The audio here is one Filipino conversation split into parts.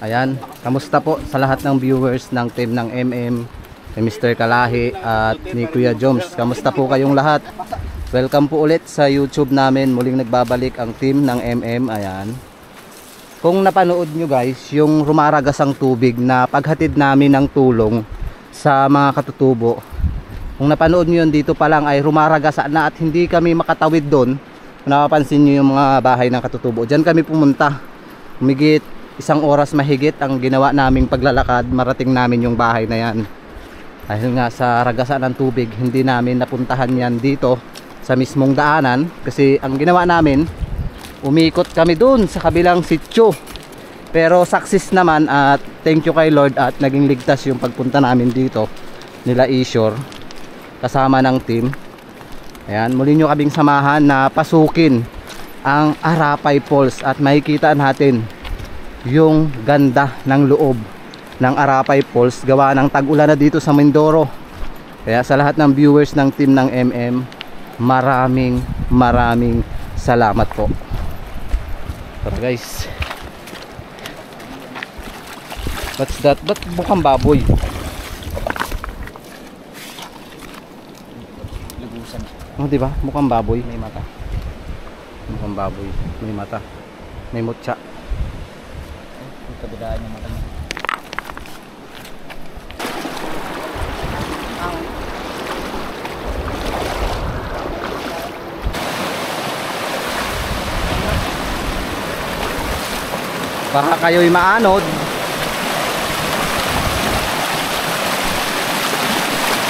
Ayan, kamusta po sa lahat ng viewers ng team ng MM, ni Mr. Kalahi at ni Kuya Joms. Kamusta po kayong lahat? Welcome po ulit sa YouTube namin. Muling nagbabalik ang team ng MM. Ayan. Kung napanood nyo guys, yung rumaragas ang tubig na paghatid namin ng tulong sa mga katutubo. Kung napanood nyo yun, dito pa lang ay rumaragas na at hindi kami makatawid doon. Kung napapansin nyo yung mga bahay ng katutubo, dyan kami pumunta. Humigit 1 oras mahigit ang ginawa naming paglalakad, marating namin yung bahay na yan. Dahil nga sa ragasan ng tubig, hindi namin napuntahan yan dito sa mismong daanan. Kasi ang ginawa namin, umikot kami dun sa kabilang sityo. Pero success naman at thank you kay Lord at naging ligtas yung pagpunta namin dito nila Ishore kasama ng team. Ayan, muli nyo kaming samahan na pasukin ang Arapay Falls at makikita natin yung ganda ng loob ng Arapay Falls gawa ng tag-ulan na dito sa Mindoro. Kaya sa lahat ng viewers ng team ng MM, maraming salamat po. Tara guys. What's that? Ba't mukhang baboy? Oh, di ba? Mukhang baboy, may mata. Mukhang baboy, may mata. May mutya. Kabidaan yung mata niya. Baka kayo'y maanod.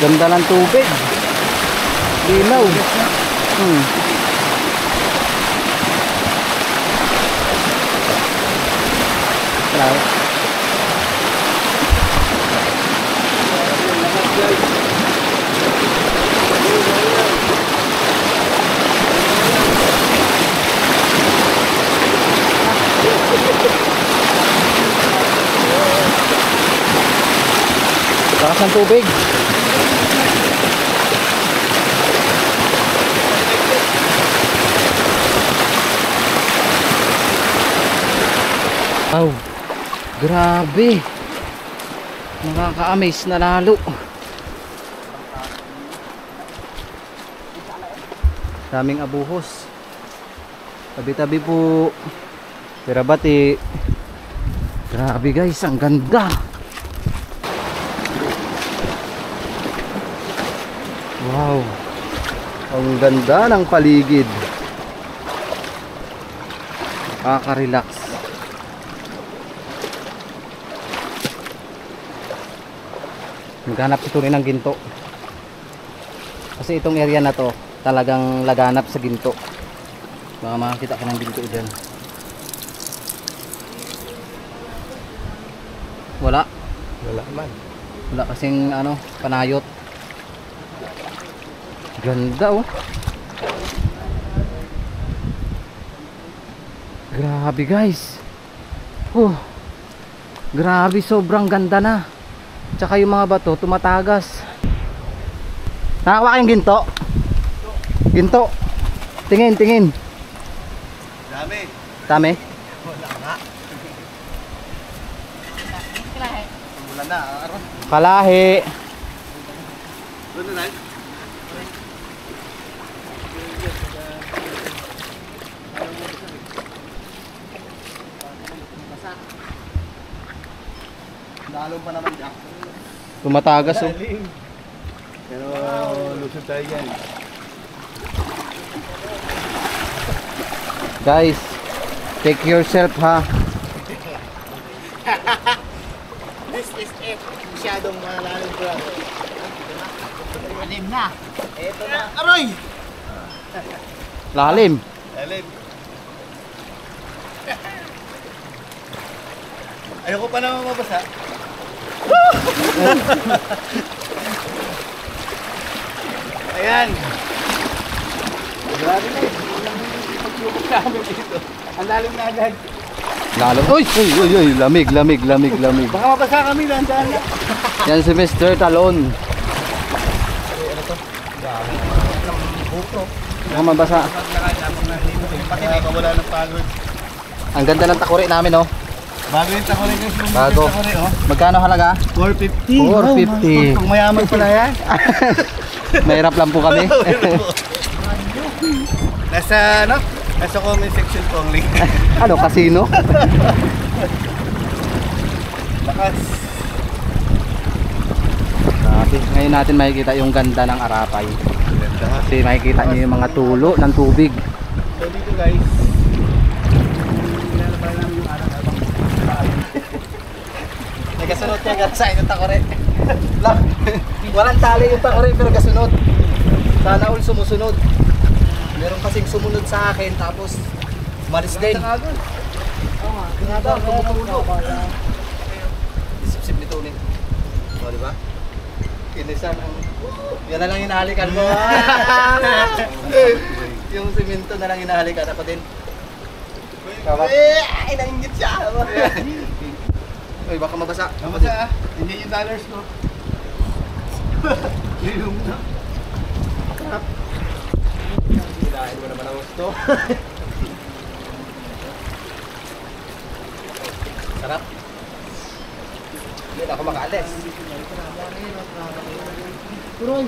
Ganda ng tubig. Linaw. Lakas ng tubig. Wow, grabe. Nakaka-amaze na lalo. Daming abuhos. Tabi-tabi po. Pirabati. Grabe guys, ang ganda. Wow, ang ganda ng paligid. Nakaka-relax. Naghanap ito rin ng ginto. Kasi itong area na to talagang laganap sa ginto. Baka makakita ka ng ginto dyan. Wala man. Wala kasing ano, panayot. Ganda oh. Grabe guys. Grabe, sobrang ganda na. Tsaka yung mga bato tumatagas. Nakawa kayong ginto? Ginto. Tingin. Dami? Wala nga. Wala na. Kalahi. Wala na. Lalo pa naman dyan. Tumatagas oh. Pero lusot tayo yan. Guys, take yourself ha. This is it. Masyadong malalim ko lang. Lalim na. Ito na. Aroy! Lalim. Ayoko pa naman mabasa. Ayan. Grabe na. Pagsubok sa amin dito. Ang lalim na agad. Lalim. Uy, lamig. Baka mabasa kami lang dyan. Yan si Mr. Talon. Ano to? GoPro. Baka mabasa. Pati na wala ng followers. Ang ganda ng takuri namin oh. Bago yung takore guys. Bago. Oh. Magkano halaga? 450. 450. Pang mayaman pala yan. Mahirap lang po kami. Nasa ano? Nasa comment section po ang link. Ano, casino? Lakas. Grabe. Ngayon natin makikita yung ganda ng Arapay. Ganda. Kasi makikita niyo yung mga tulo ng tubig. So dito guys. Nilalabay namin yung anak habang Nagasunod niya sa inyo takore. Walang tali yung takore pero kasunod. Sana all sumusunod. Meron kasing sumunod sa akin tapos malis din. Isip-sip nito ulit. O, diba? Kinisan ang... Yan na lang hinahalikan mo. Yung simento na lang hinahalikan. Ako din. Ay, nangingit siya. Uy, baka mabasa. Mabasa ah. Hindi yung dollars ko. Lilong na. Crap. Hilahin mo naman ang gusto. Sarap. Hindi na ako makaalis. Roy.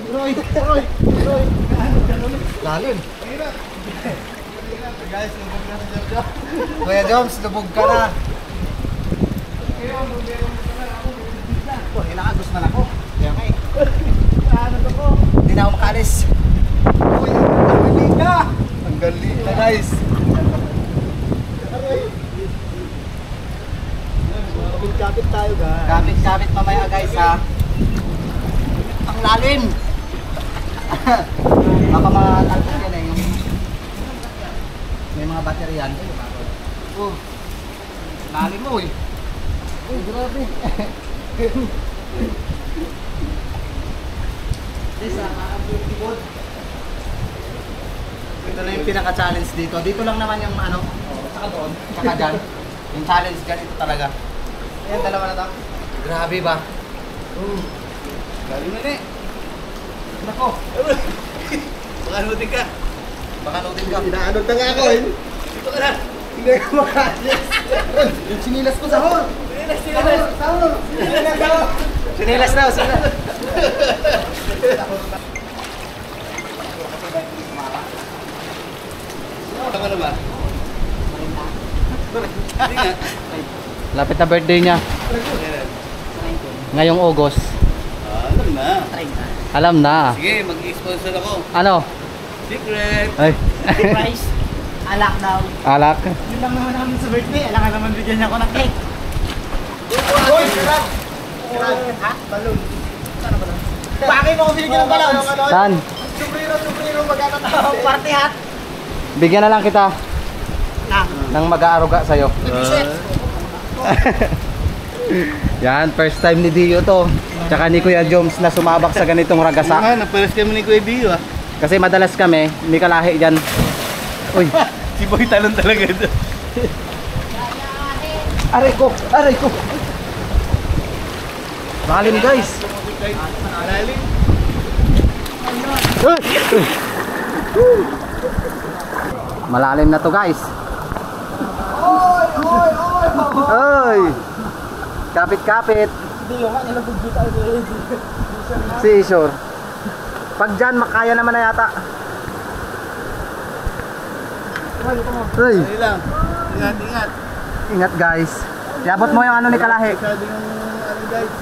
Lalim. Guys, lubog na sa Jojo. Kuya Joms, lubog ka na. Oh, inaagos man ako. Kaya nga eh. Hindi na ako makaalis. Uy, ang galing na. Ang galing na guys. Kapit tayo guys. Kapit mamaya guys ha. Ang lalim. Baka matalpon yan eh. May mga battery yan. Oh. Lalim mo eh. Oh, grabe. Ito na yung pinaka-challenge dito. Dito lang naman yung ano, saka doon, saka dyan. Yung challenge dyan, ito talaga. Ayan, dalawa na to. Grabe ba? Galing na eh. Nako. Baka nutin ka. Baka nutin ka. Inaanod na nga ako eh. Dito ka na. Hindi ka makaalis. Yung sinilas ko sa hall. Sahur. Sinilas daw, sinilas. Tama na ba? Hindi nga. Lapit na birthday niya. Ngayong August. Alam na. Alam na. Sige, mag-sponsor ako. Ano? Secret. Ay. Price, alak daw. Alak. Yun lang naman namin sa birthday. Alam ka naman bigyan niya ako ng cake. Uy, sirat. Ha? Balloon. Sana balloon? Bakit mo ako binigyan ng balloons? Saan? Supriro, magkakatawa. Party hat. Bigyan na lang kita Na. ng mag-aaruga sa'yo. Yan, first time ni Dio to. Tsaka ni Kuya Joms na sumabak sa ganitong ragasa. Napalas kami ni Kuya Dio ah. Kasi madalas kami, may kalahi dyan. Uy, Si Boy talon talaga ito. aray ko, aray ko. Lalim guys. Lalim. Malalim na to guys. Oy! Kapit-kapit. Hindi yung kanila bugbuta. Si Isor. Pag dyan, makaya naman na yata. Uy, Dali lang. Ingat. ingat guys. Iabot mo yung ano ni Kalahi. Masyado yung ano guys.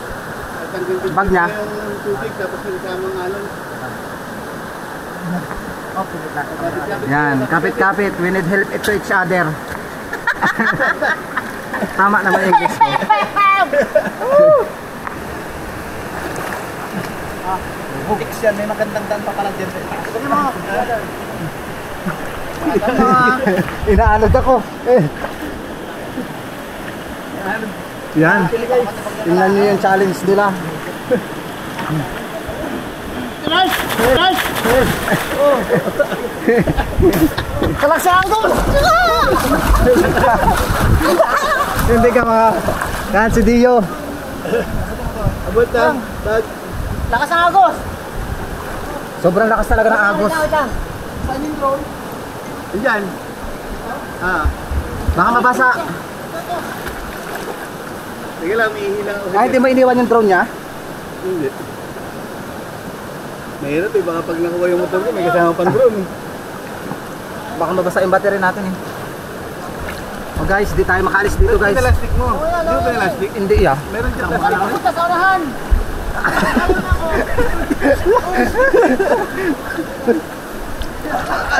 Bag niya? Yung tubig tapos yung kasamang alon. Yan, kapit-kapit. We need help to each other. Tama naman yung English ko. Fix yan. May magandang daan pa pala dyan. Inaanod ako. Yan. Tingnan nyo yung challenge nila. Kalaksahan ko! Hindi ka mga... Yan si Dio. Abot lang. Bag. Lakas ang agos! Sobrang lakas talaga ng agos. Saan yung drone? Diyan. Ah. Baka mabasa. Sige lang, may ako. Ay, hindi mo iniwan yung drone niya? Hindi. Mahirap eh, baka pag nakuha yung motor ko, may kasama pang drone eh. Baka mabasa yung battery natin eh. Oh guys, di tayo makaalis dito guys. Ito elastic mo. Dito ba elastic? Hindi ah. Meron dyan elastic. Punta sa unahan!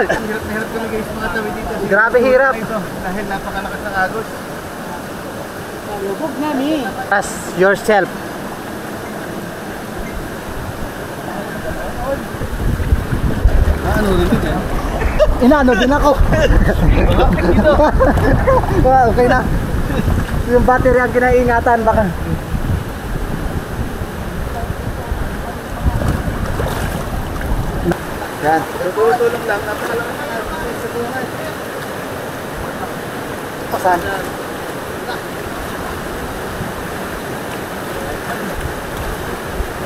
Hirap kami guys mga tabi dito. Grabe hirap. Dahil napakalakas ng agos. Lubog na ni. Trust yourself. Ano rin din yan? Inaano din ako. Okay na. Yung battery ang kinaingatan baka. Yan. Tutulong lang, napakalakas ng agos sa buhay. Pasan.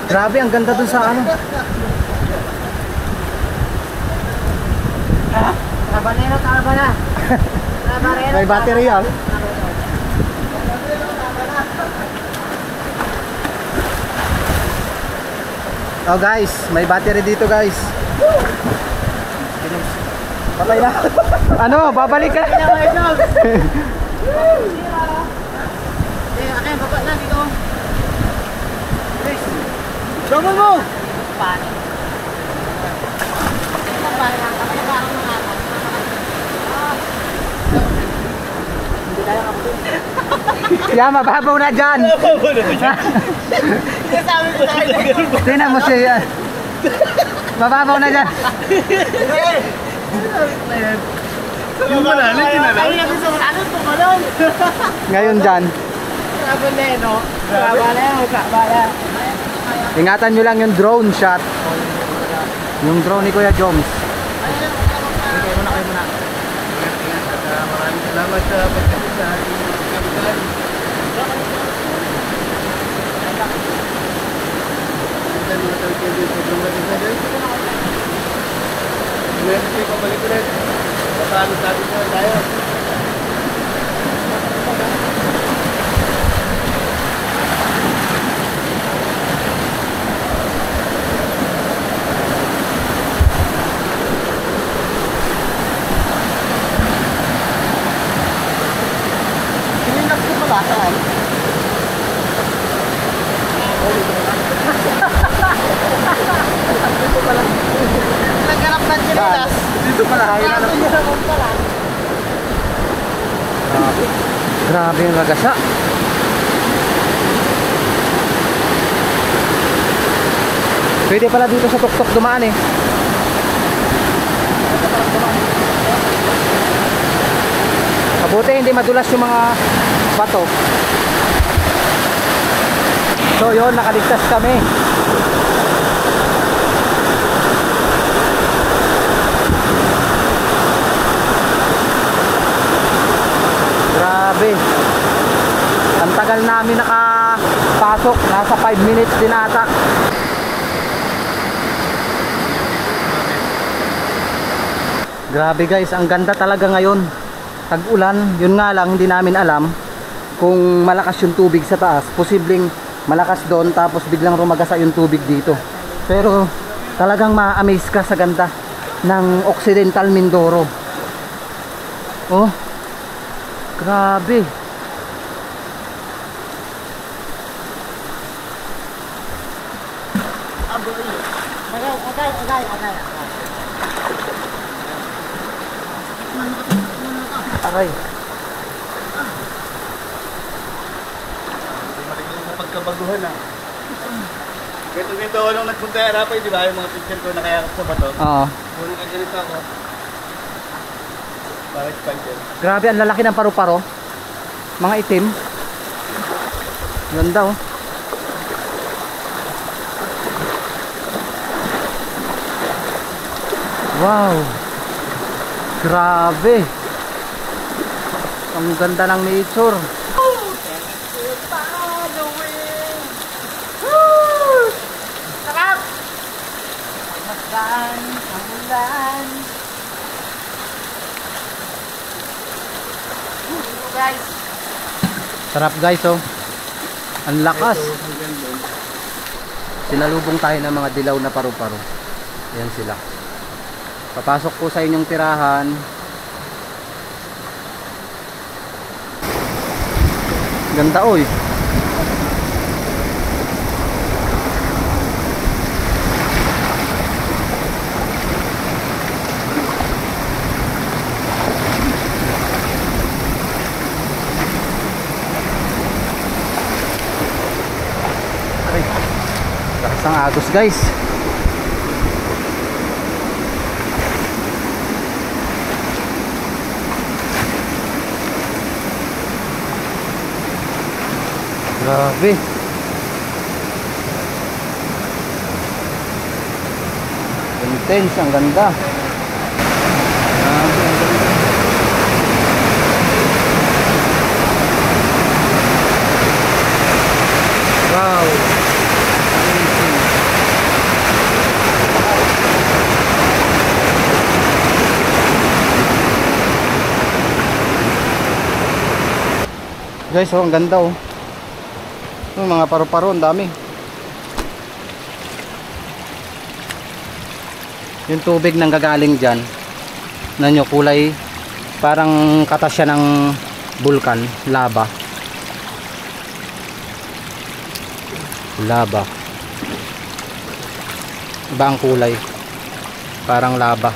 Grabe, ang ganda dun sa ano. Trabalero, trabala. Trabalero. May battery yan. Oh guys, may battery dito guys. Patay na. Ano, babalik ka? Okay, baba na dito. Double mo! Paano? Yeah, mababaw na dyan. Sabi ko tayo. Tingnan mo siya. Mababaw na dyan. Yung malalim, kinala. Kami natin sa malalim, tumalon. Ngayon dyan. Trabalero. Trabalero, trabalero. Ingatan nyo lang yung drone shot. Yung drone ni Kuya Joms. Maraming salamat sa pagkakas sa ating kapitan. Kita mga tawagin din sa drone natin sa dyan. Ngayon ito pabalik ulit. Paano sabi ko tayo? Naghanap ng chinelas. Dito pala, hinanap ko. Grabe yung lagasa. Pwede pala dito sa tuktok dumaan eh. Mabuti hindi madulas yung mga bato. So yun, nakaligtas kami. Grabe. Ang tagal namin nakapasok. Nasa 5 minutes din ata. Grabe guys, ang ganda talaga ngayon. Tag-ulan, yun nga lang hindi namin alam kung malakas yung tubig sa taas. Posibleng malakas doon tapos biglang rumagasa yung tubig dito. Pero talagang ma-amaze ka sa ganda ng Occidental Mindoro. Oh, grabe. Aray. Pagkabaguhan ah. Ganito nung nagpunta yung Arapay, di ba? Yung mga picture ko nakayakap sa bato. Oo. Kung nakaganito ako, para spider. Grabe, ang lalaki ng paru-paro. Mga itim. Ganda oh. Wow. Grabe. Ang ganda ng nature. Sarap! Magdaan, ang ulan. Guys, Sarap guys oh. Ang lakas. Sinalubong tayo ng mga dilaw na paru-paro. Ayan sila. Papasok po sa inyong tirahan. Ganda oy. Lakas ang agos guys. Grabe. Intense, ang ganda. Grabe, ang ganda. Wow. Guys, oh, ang ganda oh. Yung mga paru-paro, ang dami. Yung tubig nang gagaling dyan, na nyo, kulay parang katas siya ng bulkan, lava. Lava. Iba ang kulay, parang lava.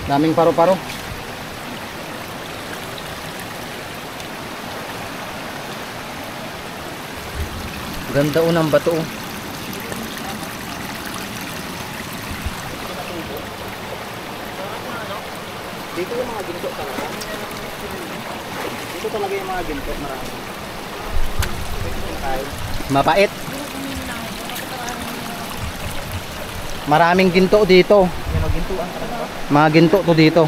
Daming paru-paro. Ganda o ng bato. Dito yung mga ginto talaga. Dito talaga yung mga ginto, marami. Mapait. Maraming ginto dito. Mga ginto to dito.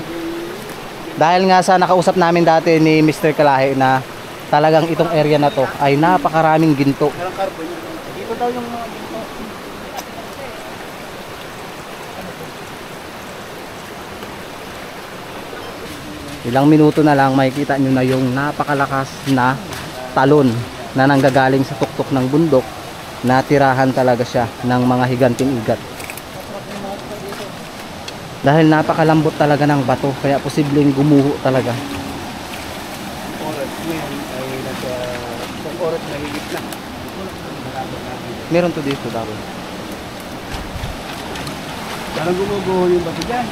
Dahil nga sa nakausap namin dati ni Mr. Kalahi na talagang itong area na to ay napakaraming ginto. Dito daw yung mga ginto. Ilang minuto na lang makikita nyo na yung napakalakas na talon na nanggagaling sa tuktok ng bundok. Natirahan talaga siya ng mga higanting igat. Dahil napakalambot talaga ng bato, kaya posibleng gumuho talaga. Oras ngayon ay nasa isang oras na higit na. Meron to dito daw. Parang gumuguho yung bato dyan.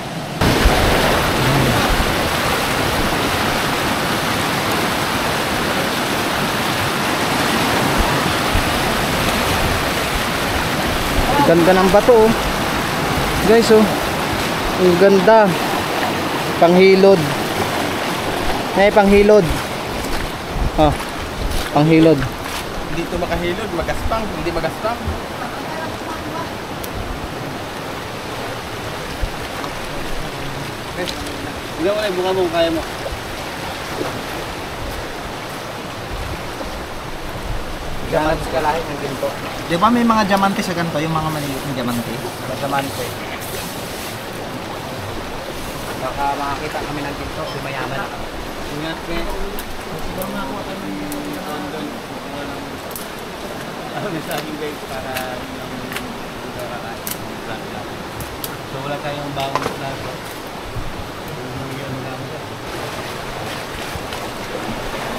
Ganda ng bato oh. Guys oh. Ang ganda. Panghilod. May panghilod. Oh. Panghilod. Hindi ito makahilod, magaspang, hindi magaspang. Hindi ko mukha mo, kaya mo. Diamante Kalahi ng ginto. Di ba may mga diamante sa ganito? Yung mga maliliit na diamante? Diamante. Baka makakita kami ng ginto, mayaman. Ingat ka. Siguro makakuha ka ng ano sa akin guys para so wala tayong bawang plato.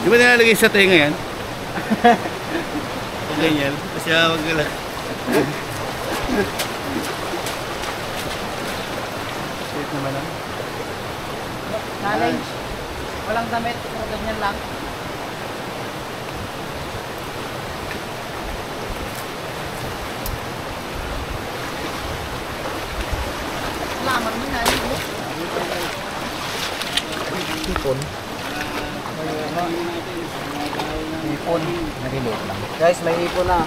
Di ba nilalagay sa tenga yan? Ganyan. Kasi wag ka lang. Wait naman lang. Challenge. Walang damit, ganyan lang. Lamar mo na yun. Hipon. Hipon. Narilit lang. Guys, may hipon na.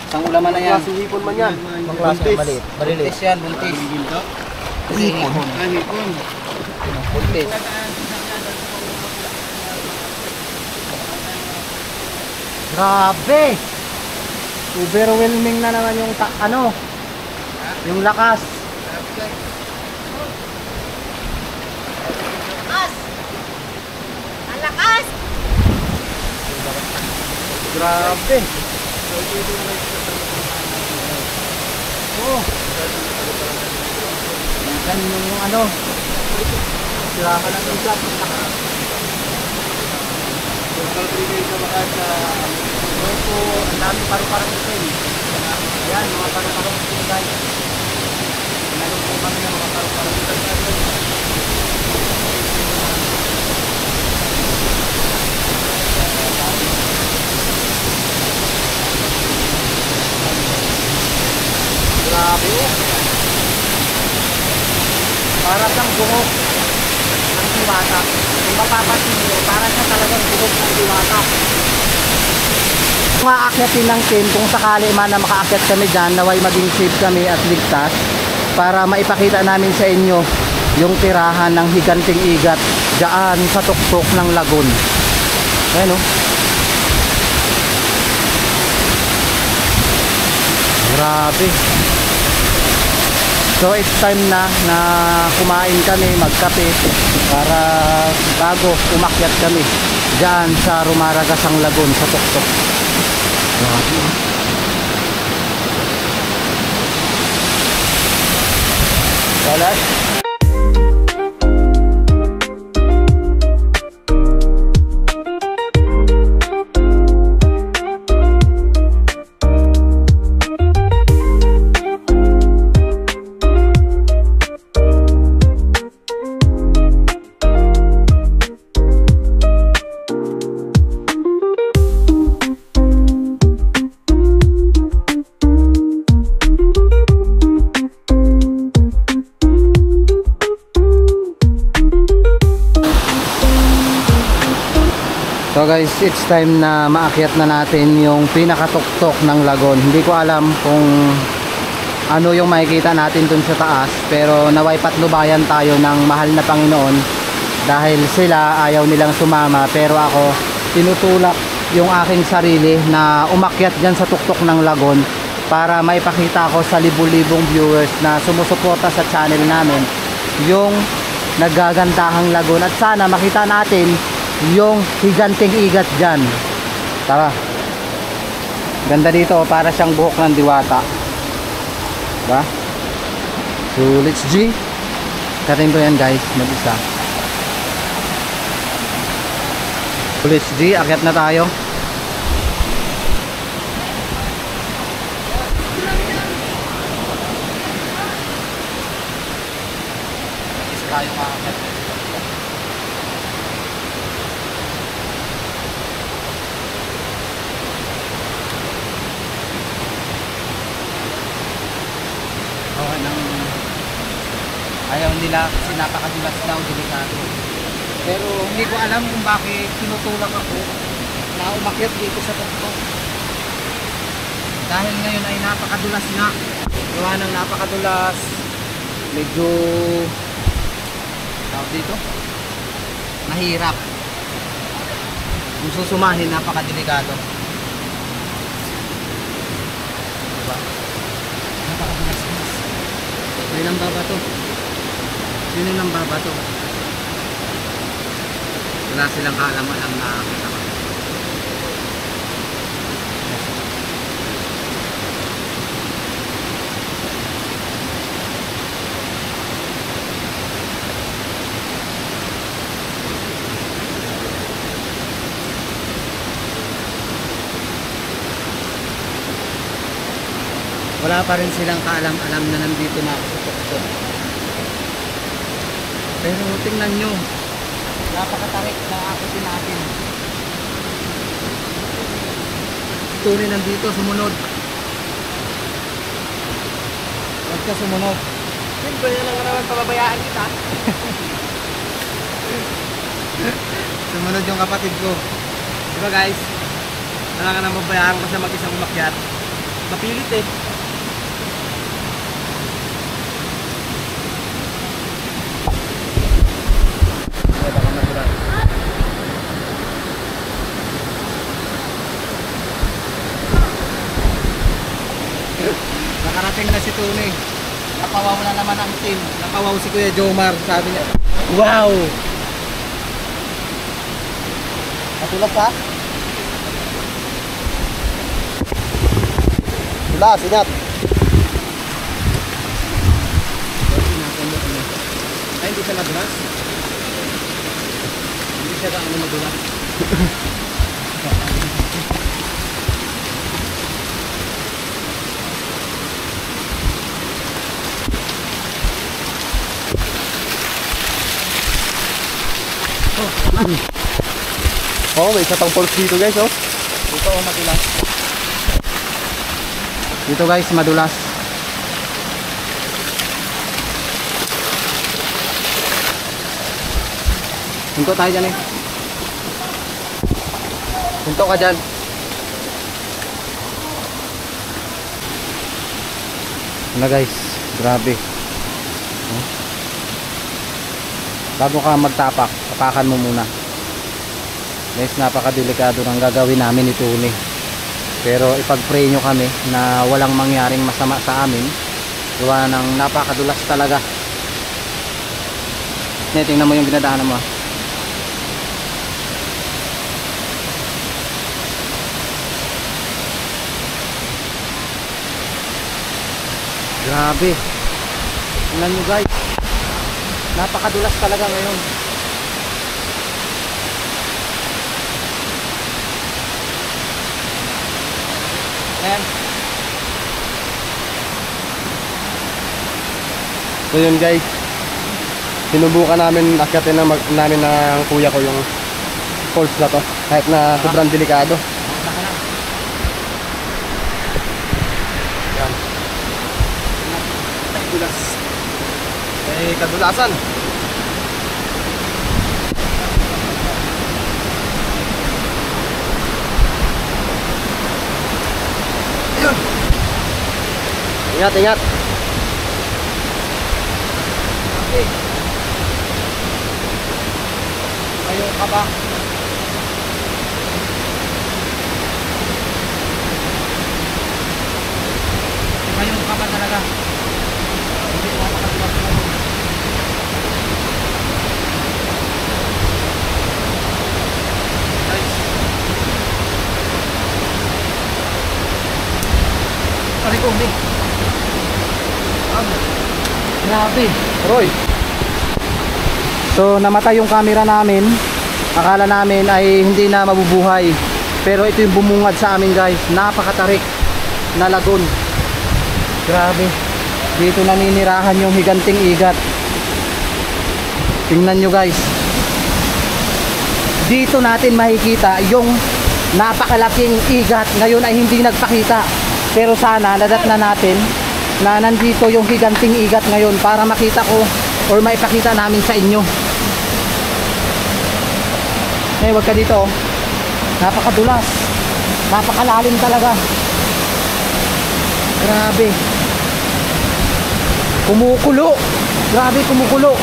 Isang ulaman na yan. Klaseng hipon man yan. Ang klase maliit. Buntis yan, buntis. Hipon. Hipon. Buntis. Grabe! Overwhelming na naman yung yung lakas. Lakas! Ang lakas! Grabe. Oh. Yan yung ano. Sira ka ng isap. Opo, ang dami paru-parang itin. Ayan, mga paru-parang itin guys. Meron po kami ng mga paru-parang itin. Grabe oh. Para siyang buhok ng diwata. Kung mapapansin nyo, para siya talagang buhok ng diwata. Kung aakyatin ng team, kung sakali man na makaakyat kami dyan, naway maging safe kami at ligtas para maipakita namin sa inyo yung tirahan ng higanting igat dyan sa tuktok ng lagun. Ayan o. Grabe. So it's time na kumain kami, magkape para bago umakyat kami dyan sa Rumaragasang Lagun sa tuktok. Grabe. Salat. So guys, it's time na maakyat na natin yung pinakatuktok ng lagon. Hindi ko alam kung ano yung makikita natin dun sa taas, pero naway patnubayan tayo ng mahal na Panginoon dahil sila ayaw nilang sumama, pero ako tinutulak yung aking sarili na umakyat dyan sa tuktok ng lagon para maipakita ko sa libu-libong viewers na sumusuporta sa channel namin yung naggagandahang lagon, at sana makita natin yung higanting igat dyan. Tara, ganda dito, para siyang buhok ng diwata, diba? So let's G, katin ko yan guys, mag-isa. So let's G, akyat na tayo. Mag-isa tayo maakyat. Ayaw nila kasi napakadulas daw, delikado. Pero hindi ko alam kung bakit tinutulak ako na umakyat dito sa tuktok. Dahil ngayon ay napakadulas na. Gawa ng napakadulas. Medyo tawag dito, mahirap. Kung susumahin, napakadelikado. Diba? Napakadulas na. May nang babato. Yun yung nambabato. Wala silang kaalam-alam na kasama. Wala pa rin silang kaalam-alam na nandito na ako sa tuktok. Pero tingnan nyo, napakatarik na akitin natin. Tunay nandito, sumunod. Huwag ka sumunod. Siyempre na lang naman pababayaan kita. Sumunod yung kapatid ko. Diba guys, wala ka nang babayaan ko sa mag-isang umakyat. Mapilit eh. Nakarating na si Tony. Napawaw na naman ang team. Napawaw si Kuya Jomar. Sabi niya, wow! Natulog ka? Madulas, ingat. Ay, hindi siya madulas. Hindi siya gaano madulas. Oh, may isa pang forks dito guys, oh. Ito ang madulas. Dito guys, madulas. Hinto tayo dyan eh. Hinto ka dyan. Ano guys, grabe. Oh. Bago ka magtapak, tapakan mo muna. Guys, napakadelikado ng gagawin namin ito ni. Pero ipag-pray nyo kami na walang mangyaring masama sa amin. Gawa ng napakadulas talaga. Tingnan mo yung dinadaanan mo. Grabe. Tingnan nyo guys. Napakadulas talaga ngayon. Ayan. So yun guys, sinubukan namin akyatin namin ng kuya ko yung falls na to kahit na sobrang delikado. Yan. Dulas. May kadulasan. Ingat, ingat. Ayaw ka ba? Ayaw ka ba talaga? Hindi mo makatulas mo. Guys. Pari ko, hindi. Grabe. Roy. So namatay yung camera namin. Akala namin ay hindi na mabubuhay. Pero ito yung bumungad sa amin guys. Napakatarik na lagon. Grabe. Dito naninirahan yung higanting igat. Tingnan nyo guys. Dito natin makikita yung napakalaking igat. Ngayon ay hindi nagpakita. Pero sana nadatna natin na nandito yung higanting igat ngayon para makita ko or maipakita namin sa inyo. Eh, wag ka dito. Oh. Napakadulas. Napakalalim talaga. Grabe. Kumukulo. Grabe, kumukulo.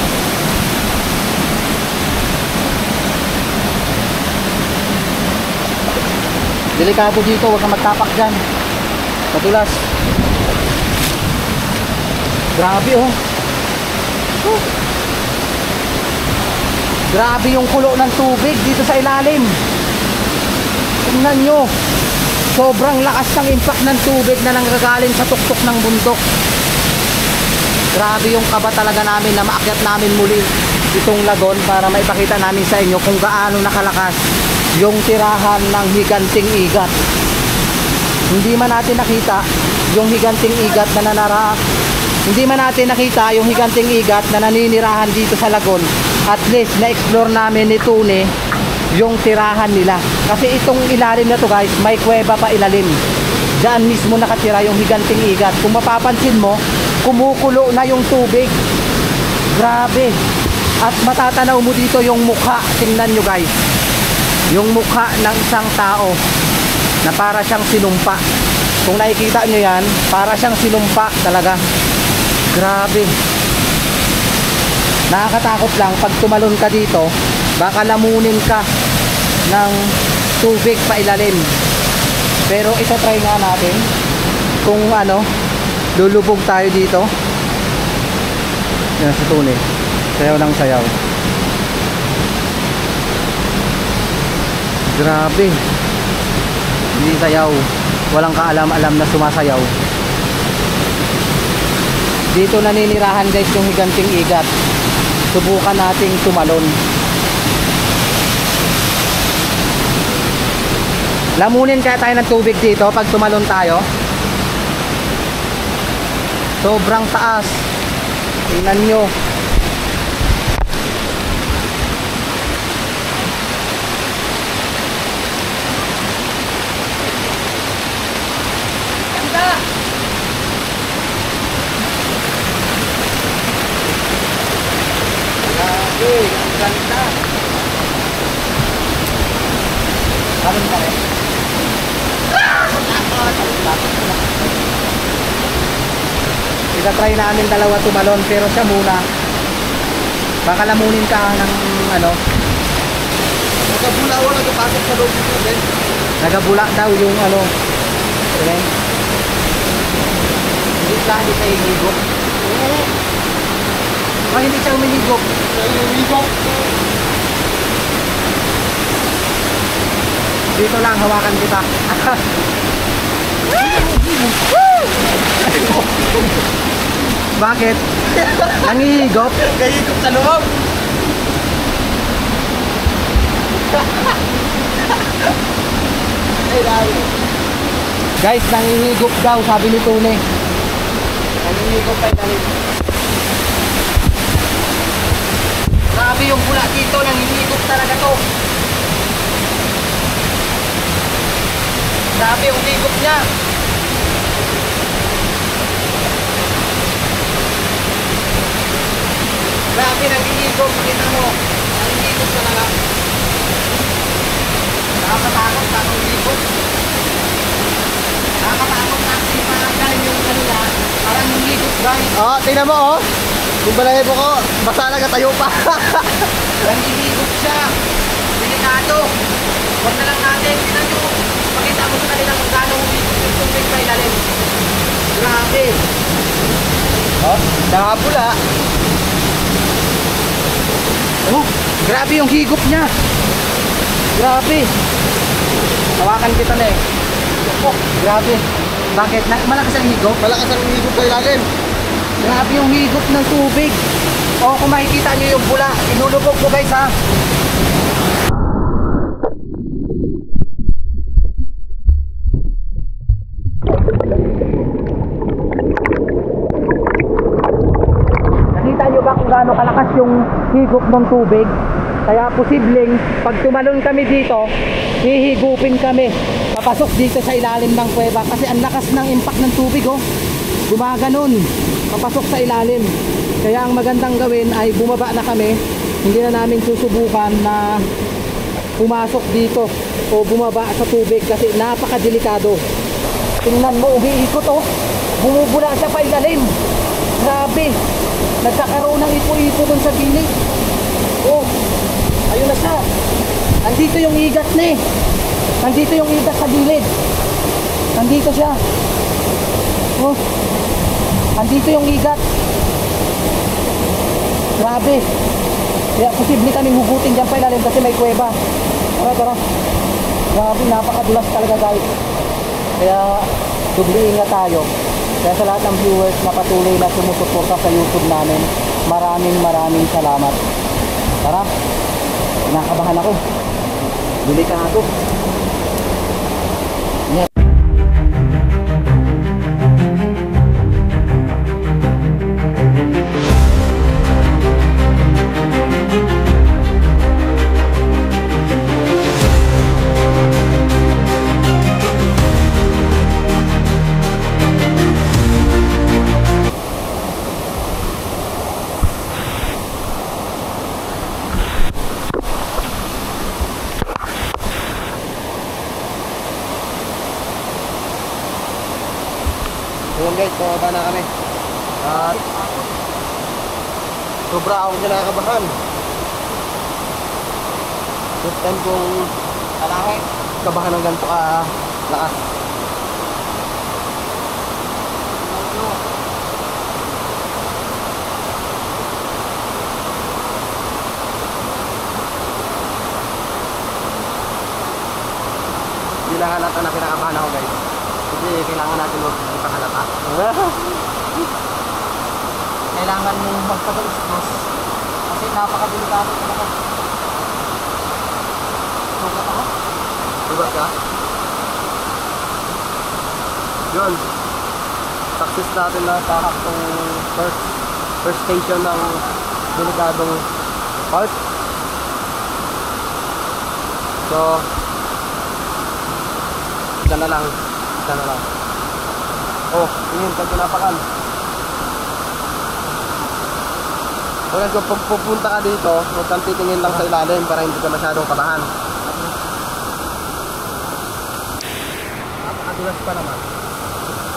Delikado dito, wag kang magtapak dyan. Madulas. Grabe oh. Grabe yung kulo ng tubig dito sa ilalim. Tingnan nyo. Sobrang lakas ng impact ng tubig na nanggagaling sa tuktok ng bundok. Grabe yung kaba talaga namin na maakyat namin muli itong lagon para maipakita namin sa inyo kung gaano nakalakas yung tirahan ng higanting igat. Hindi man natin nakita yung higanting igat na Hindi man natin nakita yung higanting igat na naninirahan dito sa lagon. At least na-explore namin ni Tune yung tirahan nila. Kasi itong ilalim na to guys, may kuweba pa ilalim. Diyan mismo nakatira yung higanting igat. Kung mapapansin mo, kumukulo na yung tubig. Grabe. At matatanaw mo dito yung mukha. Tingnan nyo guys. Yung mukha ng isang tao na para siyang sinumpa. Kung nakikita nyo yan, para siyang sinumpa talaga. Grabe. Nakakatakot lang pag tumalon ka dito, baka lamunin ka ng tubig pa ilalim. Pero ito try nga natin kung ano, lulubog tayo dito. Yan si Tune. Sayaw ng sayaw. Grabe. Hindi sayaw. Walang kaalam-alam na sumasayaw. Dito naninirahan guys yung higanting igat. Subukan nating tumalon. Lamunin kaya tayo ng tubig dito pag tumalon tayo. Sobrang taas. Tingnan nyo. Ganda! Grabe, ang ganda. Talon pa rin. Try namin dalawa tumalon pero siya muna. Baka lamunin ka ng ano. Nagabula ako, nagpapasok sa loob dito, Ben. Nagabula daw yung ano. Okay. Hindi siya hihigop. Hindi siya humihigop. Hihigop. Dito lang, hawakan kita. Bakit? Nangihigop? Hihigop sa loob. Guys, nangihigop daw, sabi ni Tune. Nangihigop pa yung grabe yung bula dito, nangihigop talaga to. Grabe yung higop niya. Grabe, nangihigop. Kita mo, nangihigop talaga. Nakakatakot na itong higop. Nakakatakot na kasi parang yung kanila. Parang yung higop guys. Oh, tingnan mo oh. Yung balahibo ko, basta nagatayo pa. Nangihigop siya. Delikado. Huwag na lang natin. Tingnan nyo. Pakita mo sa kanila kung gaano humigop yung tubig pa ilalim. Grabe. Oh, nakapula. Oh, grabe yung higop niya. Grabe. Hawakan kita na eh. Oh, grabe. Bakit? Malakas ang higop? Malakas ang higop sa ilalim. Grabe yung higop ng tubig. O kung makikita nyo yung bula, inulubog ko guys ha. Nakita nyo ba kung gaano kalakas yung higop ng tubig? Kaya posibleng pag tumalon kami dito, hihigupin kami. Papasok dito sa ilalim ng kuweba kasi ang lakas ng impact ng tubig oh. Gumaganon, papasok sa ilalim. Kaya ang magandang gawin ay bumaba na kami. Hindi na namin susubukan na pumasok dito o bumaba sa tubig kasi napakadelikado. Tingnan mo, umiikot oh. Bumubula siya pa ilalim. Grabe. Nagkakaroon ng ipo-ipo dun sa gilid. Oh, ayun na siya. Nandito yung igat na eh. Nandito yung igat sa gilid. Nandito siya. Oh, nandito yung igat. Grabe. Kaya posible kaming hugutin dyan pa ilalim kasi may kuweba. Tara, tara. Grabe, napakadulas talaga guys. Kaya dubli ingat tayo. Kaya sa lahat ng viewers na patuloy na sumusuporta sa YouTube namin, maraming salamat. Tara, nakabahan ako. Delikado. Yeah. Ayan guys, pababa na kami. At sobra akong kinakabahan. First time kong kabahan ng ganito lakas. Hindi lang halata na kinakabahan ako guys. Kasi kailangan natin magpahalata. kailangan mong magpag-stress kasi napakadelikado talaga. Sugat ako? Sugat ka? Yun. Success natin na tahak tong first station ng delikadong part. So, isa na lang. Oh, tingin, pag pinapakan. So guys, kung pupunta ka dito, huwag kang titingin lang sa ilalim para hindi ka masyadong kabahan. Napakadulas pa naman.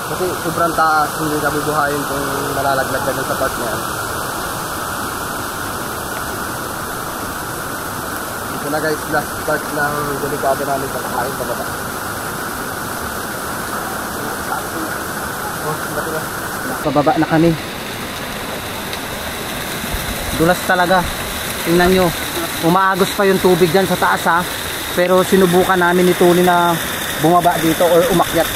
Kasi sobrang taas, hindi ka bubuhayin kung nalalaglag ka dyan sa part niya. Ito na guys, last part ng delikado namin sa kakain sa baba. Pababa na kami. Dulas talaga. Tingnan nyo. Umaagos pa yung tubig dyan sa taas ha. Pero sinubukan namin ni Tony na bumaba dito or umakyat.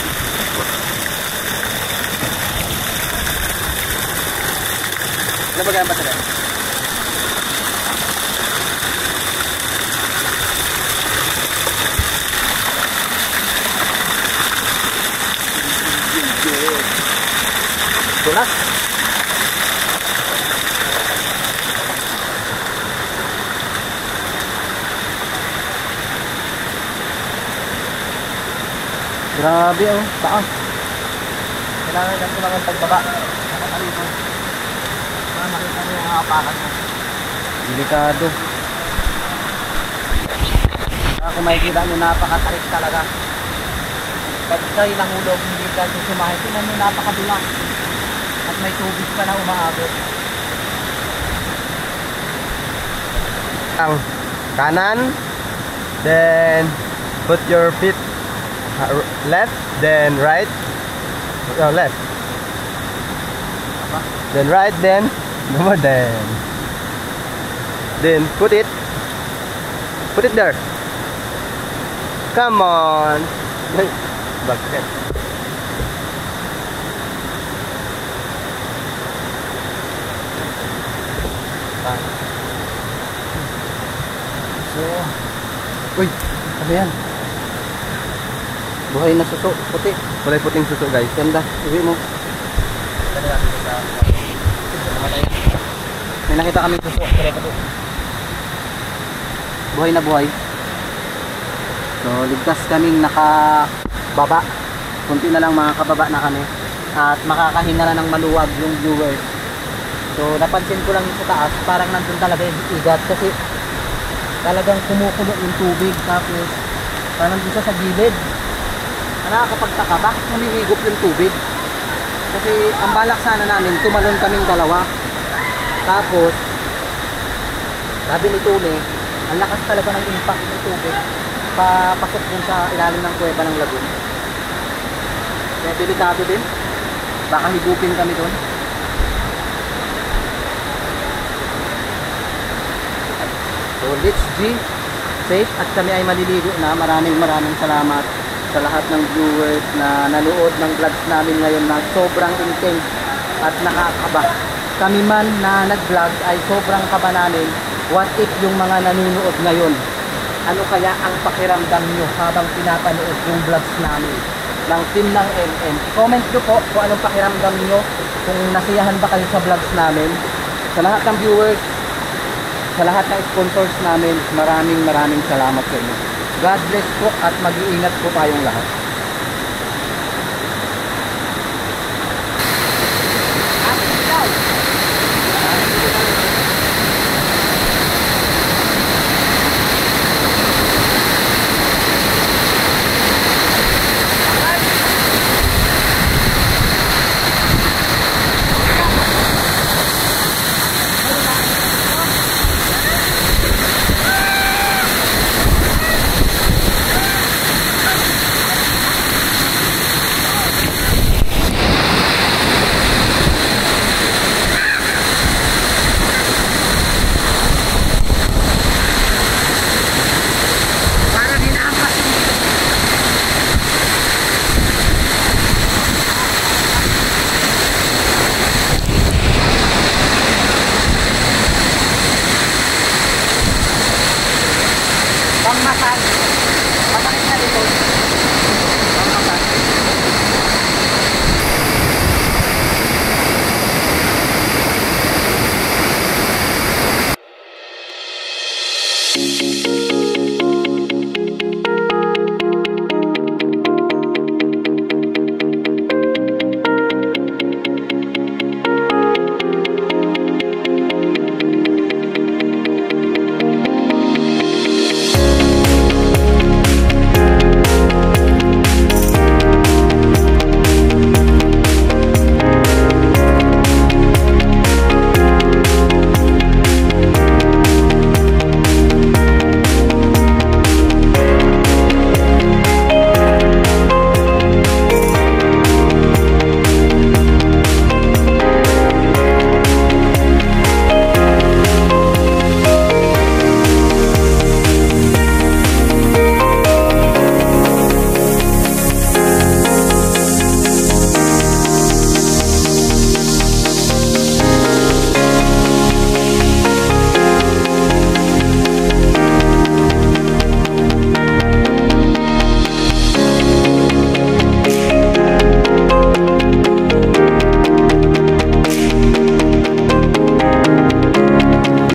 Ano ba ganyan ba sila? Dulas. Grabe oh, taas. Kailangan lang lang ang pagbaba. Nakakalito. Para makita mo yung apakan mo. Delikado. Kung makikita nyo, napakatarik talaga. Pag kayo nahulog, hindi ka susumahin. Tingnan nyo, napakabilang. At may tubig pa na umaabot. Ang kanan, then put your feet left, then right. Left, then right, then then put it there. Come on. Bakit? So, uy, ano yan? Buhay na suso, puti. Kulay puting suso guys. Ganda, uwi mo. May nakita kami suso. Buhay na buhay. So, ligtas kaming nakababa. Kunti na lang makakababa na kami. At makakahinga na ng maluwag yung viewers. So, napansin ko lang sa taas, parang nandun talaga yung igat. Kasi talagang kumukulo yung tubig. Tapos, parang nandun siya sa gilid. Nakakapagtaka, bakit humihigop yung tubig? Kasi ang balak sana namin, tumalon kaming dalawa. Tapos, sabi ni Tony, ang lakas talaga ng impact ng tubig papasok dun sa ilalim ng kuweba ng lagoon. Kaya delikado din. Baka higupin kami dun. So let's be safe at kami ay maliligo na. Maraming salamat sa lahat ng viewers na nanood ng vlogs namin ngayon na sobrang intense at nakakaba. Kami man na nag-vlog ay sobrang kaba namin. What if yung mga nanonood ngayon? Ano kaya ang pakiramdam nyo habang pinapanood yung vlogs namin ng team ng MM? Comment nyo po kung anong pakiramdam nyo, kung nasiyahan ba kayo sa vlogs namin. Sa lahat ng viewers, sa lahat ng sponsors namin, maraming salamat sa inyo. God bless po at mag-iingat po tayong lahat. Bye.